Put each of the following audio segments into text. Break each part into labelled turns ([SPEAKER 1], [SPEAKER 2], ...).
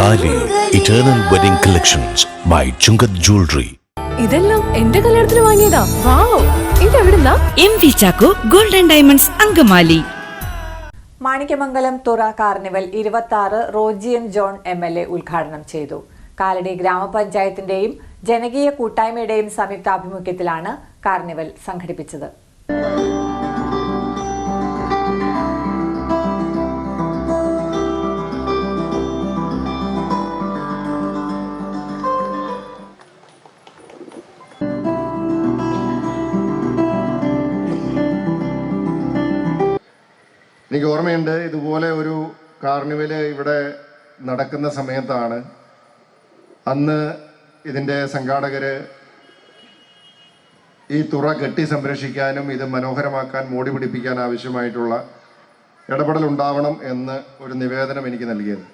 [SPEAKER 1] താലി eternal wedding collections by Chungath jewellery.
[SPEAKER 2] ഇതെല്ലാം എന്റെ കല്യാണത്തിന് വാങ്ങിയതാ. വാവ്, ഇതെവിടുന്നാ?
[SPEAKER 3] MV Chacko golden diamonds Angamaly.
[SPEAKER 4] Manikyamangalam Thura carnival 26 റോജിയൻ John MLA ഉദ്ഘാടനം ചെയ്തു. കാലടി ഗ്രാമപഞ്ചായത്തിന്റെയും ജനകീയ കൂട്ടായ്മയുടെയും സംയുക്താഭിമുഖ്യത്തിലാണ് കാർണിവൽ സംഘടിപ്പിച്ചത്.
[SPEAKER 5] എനിക്ക് ഓർമ്മയുണ്ട്, ഇതുപോലെ ഒരു കാർണിവല് ഇവിടെ നടക്കുന്ന സമയത്താണ് അന്ന് ഇതിൻ്റെ സംഘാടകർ ഈ തുറ കെട്ടി സംരക്ഷിക്കാനും ഇത് മനോഹരമാക്കാൻ മോടി പിടിപ്പിക്കാൻ ആവശ്യമായിട്ടുള്ള ഇടപെടൽ ഉണ്ടാവണം എന്ന് ഒരു നിവേദനം എനിക്ക് നൽകിയത്.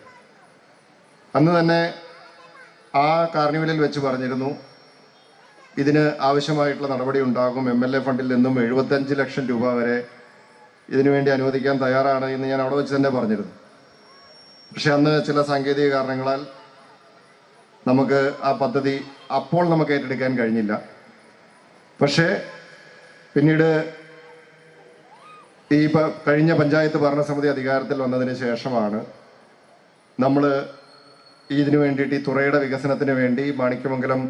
[SPEAKER 5] അന്ന് തന്നെ ആ കാർണിവലിൽ വെച്ച് പറഞ്ഞിരുന്നു, ഇതിന് ആവശ്യമായിട്ടുള്ള നടപടി ഉണ്ടാകും. MLA ഫണ്ടിൽ നിന്നും 75 ലക്ഷം രൂപ വരെ ഇതിനുവേണ്ടി അനുവദിക്കാൻ തയ്യാറാണ് എന്ന് ഞാൻ അവിടെ വെച്ച് തന്നെ പറഞ്ഞിരുന്നു. പക്ഷെ അന്ന് ചില സാങ്കേതിക കാരണങ്ങളാൽ നമുക്ക് ആ പദ്ധതി അപ്പോൾ നമുക്ക് ഏറ്റെടുക്കാൻ കഴിഞ്ഞില്ല. പക്ഷേ പിന്നീട് ഈ കഴിഞ്ഞ പഞ്ചായത്ത് ഭരണസമിതി അധികാരത്തിൽ വന്നതിന് ശേഷമാണ് നമ്മൾ ഇതിനു വേണ്ടിയിട്ട് ഈ തുറയുടെ വികസനത്തിന് വേണ്ടി മാണിക്യമംഗലം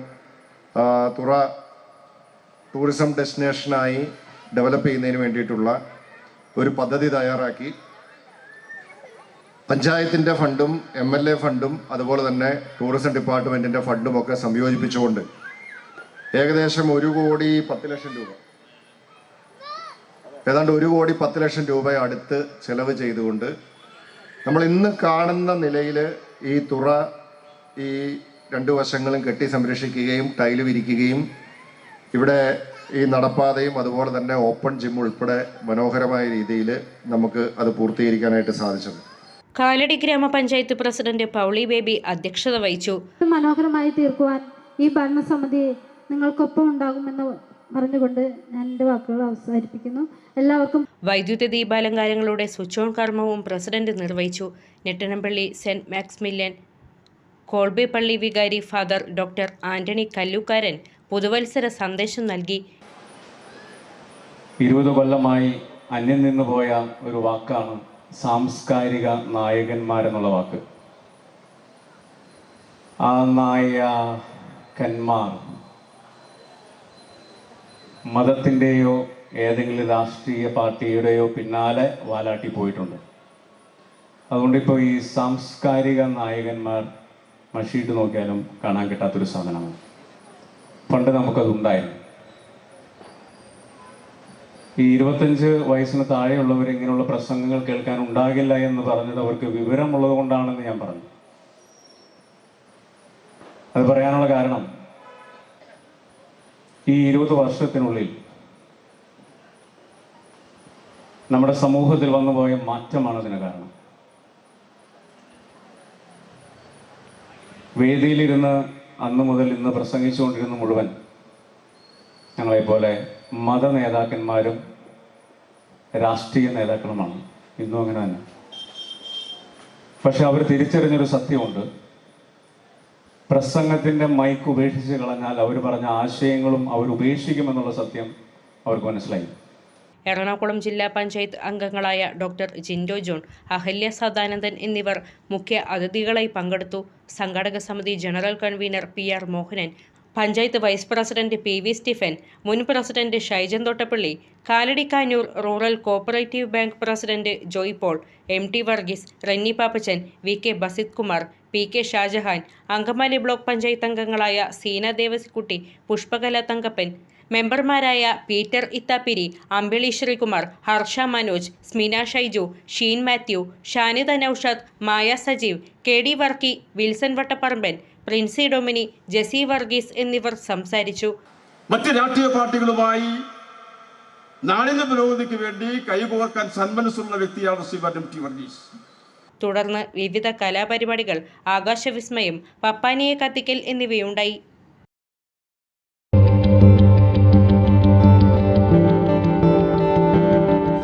[SPEAKER 5] തുറ ടൂറിസം ഡെസ്റ്റിനേഷനായി ഡെവലപ്പ് ചെയ്യുന്നതിന് വേണ്ടിയിട്ടുള്ള ഒരു പദ്ധതി തയ്യാറാക്കി പഞ്ചായത്തിൻ്റെ ഫണ്ടും MLA ഫണ്ടും അതുപോലെ തന്നെ ടൂറിസം ഡിപ്പാർട്ട്മെൻറ്റിൻ്റെ ഫണ്ടും ഒക്കെ സംയോജിപ്പിച്ചുകൊണ്ട് ഏകദേശം 1,10,00,000 രൂപ, ഏതാണ്ട് 1,10,00,000 രൂപ അടുത്ത് ചെലവ് ചെയ്തുകൊണ്ട് നമ്മൾ ഇന്ന് കാണുന്ന നിലയിൽ ഈ തുറ ഈ 2 വശങ്ങളും കെട്ടി സംരക്ഷിക്കുകയും ടൈല് വിരിക്കുകയും ഇവിടെ ഈ നടപ്പാതയും അതുപോലെ തന്നെ ഓപ്പൺ ജിം ഉൾപ്പെടെ മനോഹരമായ രീതിയിൽ നമുക്ക് അത് പൂർത്തീകരിക്കാനായിട്ട് സാധിച്ചത്.
[SPEAKER 6] കാലടി ഗ്രാമപഞ്ചായത്ത് പ്രസിഡന്റ് പൗളി ബേബി അധ്യക്ഷത വഹിച്ചു.
[SPEAKER 7] മനോഹരമായി തീർക്കുവാൻ ഈ ഭരണസമിതി നിങ്ങൾക്കൊപ്പം ഉണ്ടാകുമെന്ന് പറഞ്ഞുകൊണ്ട് ഞാൻ എൻ്റെ വാക്കുകൾ അവസാനിപ്പിക്കുന്നു. എല്ലാവർക്കും
[SPEAKER 6] വൈദ്യുത ദീപാലങ്കാരങ്ങളുടെ സ്വിച്ച് ഓൺ കർമ്മവും പ്രസിഡന്റ് നിർവഹിച്ചു. നെട്ടനംപള്ളി സെന്റ് മാക്സിമിലിയൻ കോൾബെ പള്ളി വികാരി ഫാദർ ഡോക്ടർ ആന്റണി കല്ലൂക്കാരൻ പുതുവത്സര സന്ദേശം നൽകി.
[SPEAKER 8] 20 കൊല്ലമായി അന്യം നിന്ന് പോയ ഒരു വാക്കാണ് സാംസ്കാരിക നായകന്മാരെന്നുള്ള വാക്ക്. ആ നായകന്മാർ മതത്തിൻ്റെയോ ഏതെങ്കിലും രാഷ്ട്രീയ പാർട്ടിയുടെയോ പിന്നാലെ വാലാട്ടി പോയിട്ടുണ്ട്. അതുകൊണ്ടിപ്പോൾ ഈ സാംസ്കാരിക നായകന്മാർ മഷീട്ട് നോക്കിയാലും കാണാൻ കിട്ടാത്തൊരു സാധനമാണ്. പണ്ട് നമുക്കതുണ്ടായിരുന്നു. ഈ 25 വയസ്സിന് താഴെയുള്ളവർ ഇങ്ങനെയുള്ള പ്രസംഗങ്ങൾ കേൾക്കാൻ ഉണ്ടാകില്ല എന്ന് പറഞ്ഞത് അവർക്ക് വിവരമുള്ളത് കൊണ്ടാണെന്ന് ഞാൻ പറഞ്ഞു. അത് പറയാനുള്ള കാരണം ഈ 20 വർഷത്തിനുള്ളിൽ നമ്മുടെ സമൂഹത്തിൽ വന്നുപോയ മാറ്റമാണ് അതിന് കാരണം. വേദിയിലിരുന്ന് അന്ന് മുതൽ ഇന്ന് പ്രസംഗിച്ചുകൊണ്ടിരുന്ന മുഴുവൻ ഞങ്ങളെപ്പോലെ മത നേതാക്കന്മാരും രാഷ്ട്രീയ നേതാക്കളുമാണ്. ഇന്നും അങ്ങനെ തന്നെ. പക്ഷെ അവർ തിരിച്ചറിഞ്ഞൊരു സത്യമുണ്ട്, പ്രസംഗത്തിൻ്റെ മൈക്ക് ഉപേക്ഷിച്ച് കളഞ്ഞാൽ അവർ പറഞ്ഞ ആശയങ്ങളും അവർ ഉപേക്ഷിക്കുമെന്നുള്ള സത്യം അവർക്ക് മനസ്സിലായി.
[SPEAKER 6] എറണാകുളം ജില്ലാ പഞ്ചായത്ത് അംഗങ്ങളായ ഡോക്ടർ ജിൻഡോ ജോൺ, അഹല്യ സദാനന്ദൻ എന്നിവർ മുഖ്യ അതിഥികളായി പങ്കെടുത്തു. സംഘാടക സമിതി general convener PR Mohanan, panchayat vice president PV Stephen, മുൻ president Shaijan Thottappally, Kalady Kanjoor rural cooperative bank president Joy Paul, MT Varghese, Renny Pappachan, VK Basith Kumar, PK Shajahan, Angamaly block panchayat അംഗങ്ങളായ സീന ദേവസ്കുട്ടി, പുഷ്പകല തങ്കപ്പൻ, മെമ്പർമാരായ Peter Ithappiri, Ambili Sreekumar, Harsha Manoj, Smina Shaiju, Sheen Mathew, Shanida Noushad, Maya Sajeev, KD Varkey, Wilson Vattapparamban, Princy ഡൊമിനി, Jessy Varghese എന്നിവർ സംസാരിച്ചു.
[SPEAKER 9] മറ്റ് രാഷ്ട്രീയ പാർട്ടികളുമായി നാടിന്റെ പുരോഗതിക്ക് വേണ്ടി കൈകോർക്കാൻ സന്മനസ്സുള്ള വ്യക്തിയാണ് ശ്രീ MT വർഗീസ്.
[SPEAKER 6] തുടർന്ന് വിവിധ കലാപരിപാടികൾ, ആകാശവിസ്മയം, പപ്പാനിയെ കത്തിക്കൽ എന്നിവയുണ്ടായി.